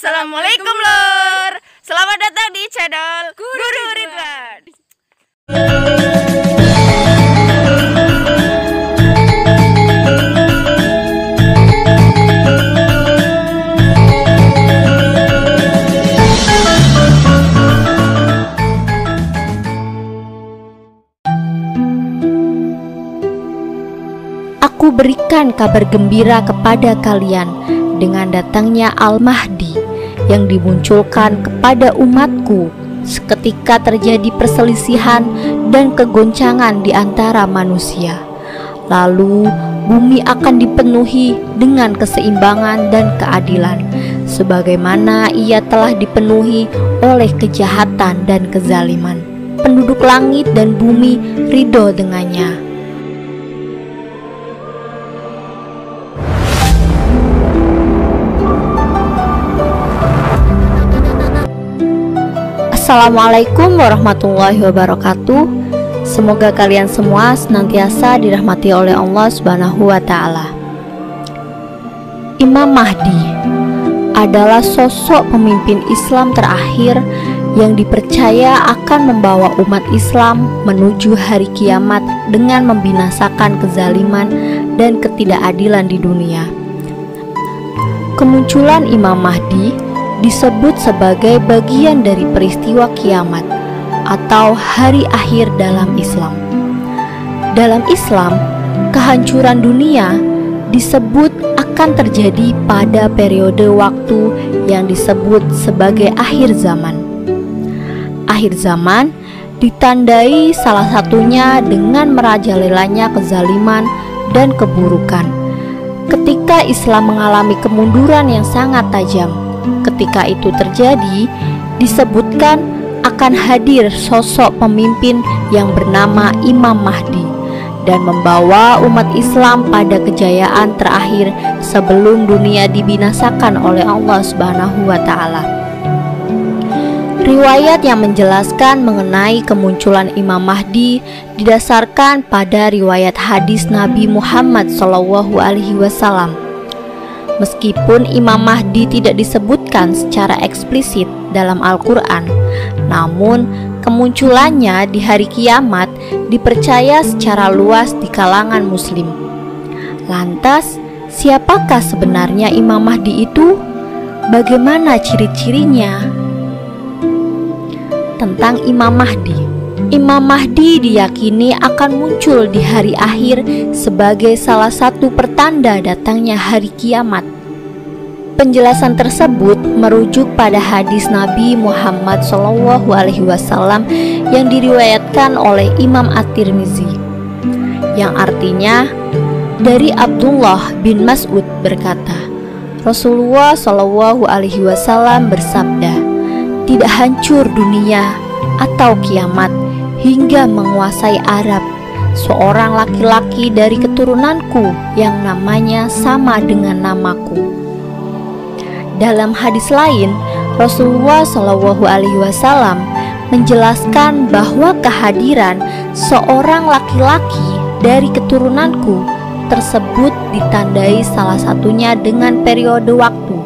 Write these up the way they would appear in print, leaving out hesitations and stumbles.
Assalamualaikum lor. Selamat datang di channel Guru Ridwan. Aku berikan kabar gembira kepada kalian dengan datangnya Al-Mahdi yang dimunculkan kepada umatku seketika terjadi perselisihan dan kegoncangan di antara manusia. Lalu bumi akan dipenuhi dengan keseimbangan dan keadilan sebagaimana ia telah dipenuhi oleh kejahatan dan kezaliman. Penduduk langit dan bumi ridho dengannya. Assalamualaikum warahmatullahi wabarakatuh. Semoga kalian semua senantiasa dirahmati oleh Allah Subhanahu wa Ta'ala. Imam Mahdi adalah sosok pemimpin Islam terakhir yang dipercaya akan membawa umat Islam menuju hari kiamat dengan membinasakan kezaliman dan ketidakadilan di dunia. Kemunculan Imam Mahdi disebut sebagai bagian dari peristiwa kiamat atau hari akhir dalam Islam. Dalam Islam, kehancuran dunia disebut akan terjadi pada periode waktu yang disebut sebagai akhir zaman. Akhir zaman ditandai salah satunya dengan merajalelanya kezaliman dan keburukan. Ketika Islam mengalami kemunduran yang sangat tajam, ketika itu terjadi, disebutkan akan hadir sosok pemimpin yang bernama Imam Mahdi dan membawa umat Islam pada kejayaan terakhir sebelum dunia dibinasakan oleh Allah Subhanahu wa Ta'ala. Riwayat yang menjelaskan mengenai kemunculan Imam Mahdi didasarkan pada riwayat hadis Nabi Muhammad SAW. Meskipun Imam Mahdi tidak disebutkan secara eksplisit dalam Al-Quran, namun kemunculannya di hari kiamat dipercaya secara luas di kalangan muslim. Lantas, siapakah sebenarnya Imam Mahdi itu? Bagaimana ciri-cirinya? Tentang Imam Mahdi. Imam Mahdi diyakini akan muncul di hari akhir sebagai salah satu pertanda datangnya hari kiamat. Penjelasan tersebut merujuk pada hadis Nabi Muhammad SAW yang diriwayatkan oleh Imam At-Tirmizi, yang artinya dari Abdullah bin Mas'ud berkata, Rasulullah SAW bersabda, "Tidak hancur dunia atau kiamat hingga menguasai Arab seorang laki-laki dari keturunanku yang namanya sama dengan namaku." Dalam hadis lain, Rasulullah SAW menjelaskan bahwa kehadiran seorang laki-laki dari keturunanku tersebut ditandai salah satunya dengan periode waktu.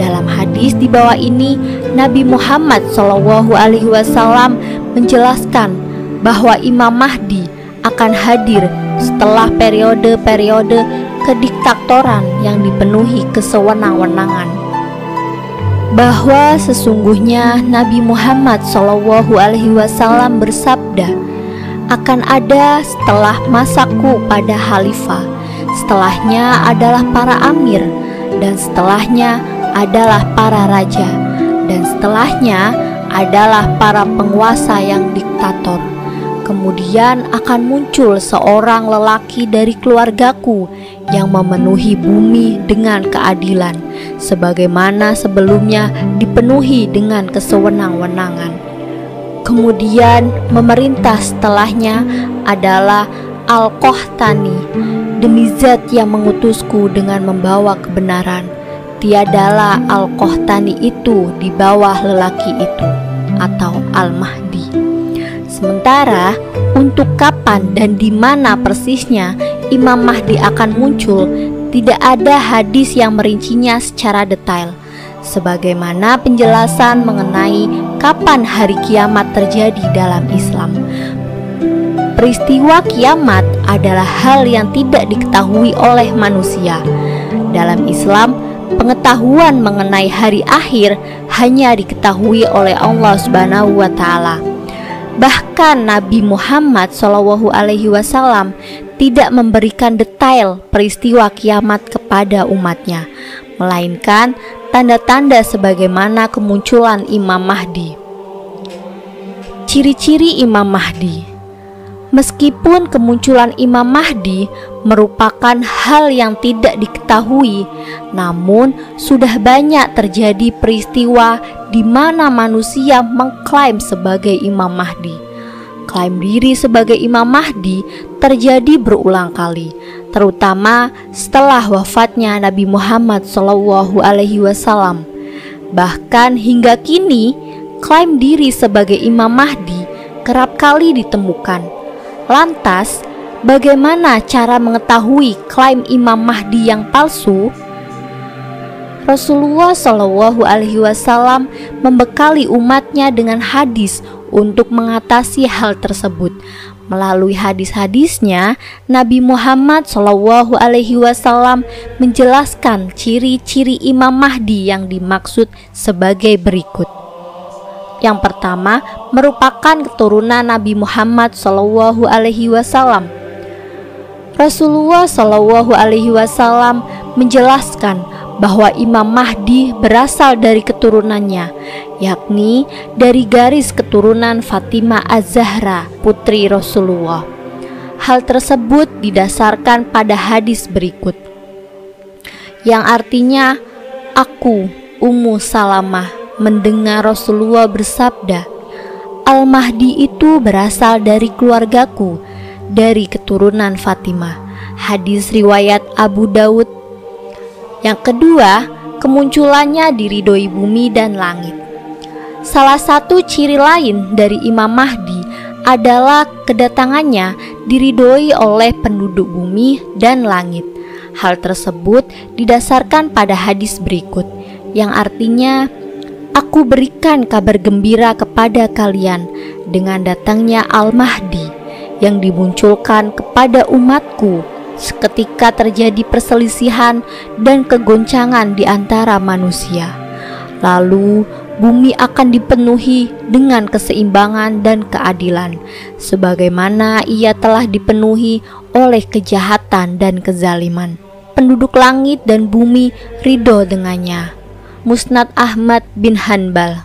Dalam hadis di bawah ini, Nabi Muhammad SAW menjelaskan bahwa Imam Mahdi akan hadir setelah periode-periode kediktatoran yang dipenuhi kesewenang-wenangan. Bahwa sesungguhnya Nabi Muhammad SAW bersabda, akan ada setelah masaku pada khalifah, setelahnya adalah para amir, dan setelahnya adalah para raja, dan setelahnya adalah para penguasa yang diktator. Kemudian akan muncul seorang lelaki dari keluargaku yang memenuhi bumi dengan keadilan, sebagaimana sebelumnya dipenuhi dengan kesewenang-wenangan. Kemudian memerintah setelahnya adalah Al-Qahtani, demi zat yang mengutusku dengan membawa kebenaran, tiadalah Al-Qahtani itu di bawah lelaki itu, atau Al-Mahdi. Sementara untuk kapan dan di mana persisnya Imam Mahdi akan muncul, tidak ada hadis yang merincinya secara detail. sebagaimana penjelasan mengenai kapan hari kiamat terjadi dalam Islam. Peristiwa kiamat adalah hal yang tidak diketahui oleh manusia. Dalam Islam, pengetahuan mengenai hari akhir hanya diketahui oleh Allah Subhanahu wa Ta'ala. Bahkan Nabi Muhammad SAW tidak memberikan detail peristiwa kiamat kepada umatnya, melainkan tanda-tanda sebagaimana kemunculan Imam Mahdi. Ciri-ciri Imam Mahdi. Meskipun kemunculan Imam Mahdi merupakan hal yang tidak diketahui, namun sudah banyak terjadi peristiwa di mana manusia mengklaim sebagai Imam Mahdi. Klaim diri sebagai Imam Mahdi terjadi berulang kali, terutama setelah wafatnya Nabi Muhammad SAW. Bahkan hingga kini, klaim diri sebagai Imam Mahdi kerap kali ditemukan. Lantas, bagaimana cara mengetahui klaim Imam Mahdi yang palsu? Rasulullah SAW membekali umatnya dengan hadis untuk mengatasi hal tersebut. Melalui hadis-hadisnya, Nabi Muhammad SAW menjelaskan ciri-ciri Imam Mahdi yang dimaksud sebagai berikut. Yang pertama merupakan keturunan Nabi Muhammad SAW. Rasulullah SAW menjelaskan bahwa Imam Mahdi berasal dari keturunannya, yakni dari garis keturunan Fatimah Az-Zahra, putri Rasulullah. Hal tersebut didasarkan pada hadis berikut, yang artinya, aku, Ummu Salamah, mendengar Rasulullah bersabda, Al-Mahdi itu berasal dari keluargaku, dari keturunan Fatimah. Hadis riwayat Abu Daud. Yang kedua, kemunculannya diridhoi bumi dan langit. Salah satu ciri lain dari Imam Mahdi adalah kedatangannya diridhoi oleh penduduk bumi dan langit. Hal tersebut didasarkan pada hadis berikut, yang artinya, aku berikan kabar gembira kepada kalian dengan datangnya Al-Mahdi yang dimunculkan kepada umatku seketika terjadi perselisihan dan kegoncangan di antara manusia. Lalu bumi akan dipenuhi dengan keseimbangan dan keadilan, sebagaimana ia telah dipenuhi oleh kejahatan dan kezaliman. Penduduk langit dan bumi ridho dengannya. Musnad Ahmad bin Hanbal.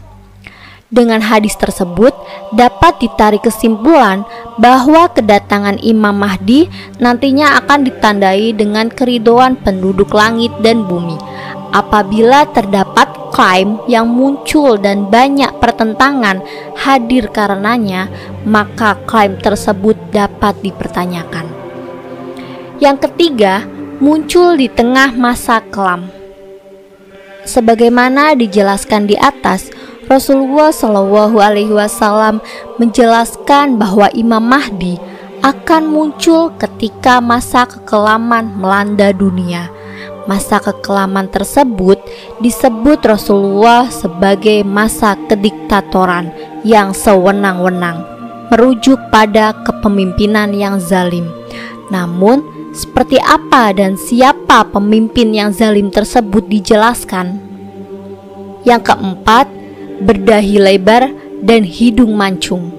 Dengan hadis tersebut dapat ditarik kesimpulan bahwa kedatangan Imam Mahdi nantinya akan ditandai dengan keridhoan penduduk langit dan bumi. Apabila terdapat klaim yang muncul dan banyak pertentangan hadir karenanya, maka klaim tersebut dapat dipertanyakan. Yang ketiga, muncul di tengah masa kelam. Sebagaimana dijelaskan di atas, Rasulullah SAW menjelaskan bahwa Imam Mahdi akan muncul ketika masa kekelaman melanda dunia. Masa kekelaman tersebut disebut Rasulullah sebagai masa kediktatoran yang sewenang-wenang, merujuk pada kepemimpinan yang zalim. Namun, seperti apa dan siapa pemimpin yang zalim tersebut dijelaskan. Yang keempat, berdahi lebar dan hidung mancung.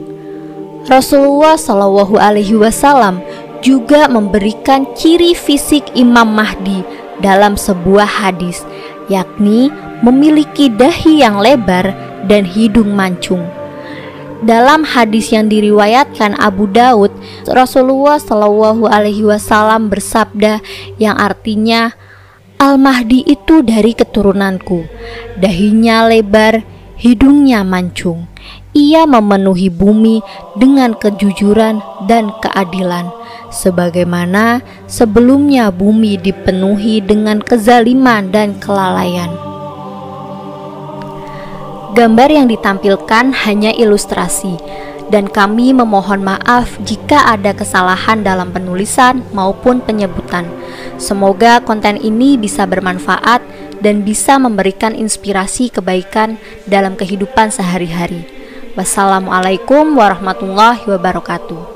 Rasulullah SAW juga memberikan ciri fisik Imam Mahdi dalam sebuah hadis, yakni memiliki dahi yang lebar dan hidung mancung. Dalam hadis yang diriwayatkan Abu Daud, Rasulullah SAW bersabda yang artinya, Al-Mahdi itu dari keturunanku, dahinya lebar, hidungnya mancung. Ia memenuhi bumi dengan kejujuran dan keadilan, sebagaimana sebelumnya bumi dipenuhi dengan kezaliman dan kelalaian. Gambar yang ditampilkan hanya ilustrasi, dan kami memohon maaf jika ada kesalahan dalam penulisan maupun penyebutan. Semoga konten ini bisa bermanfaat dan bisa memberikan inspirasi kebaikan dalam kehidupan sehari-hari. Wassalamualaikum warahmatullahi wabarakatuh.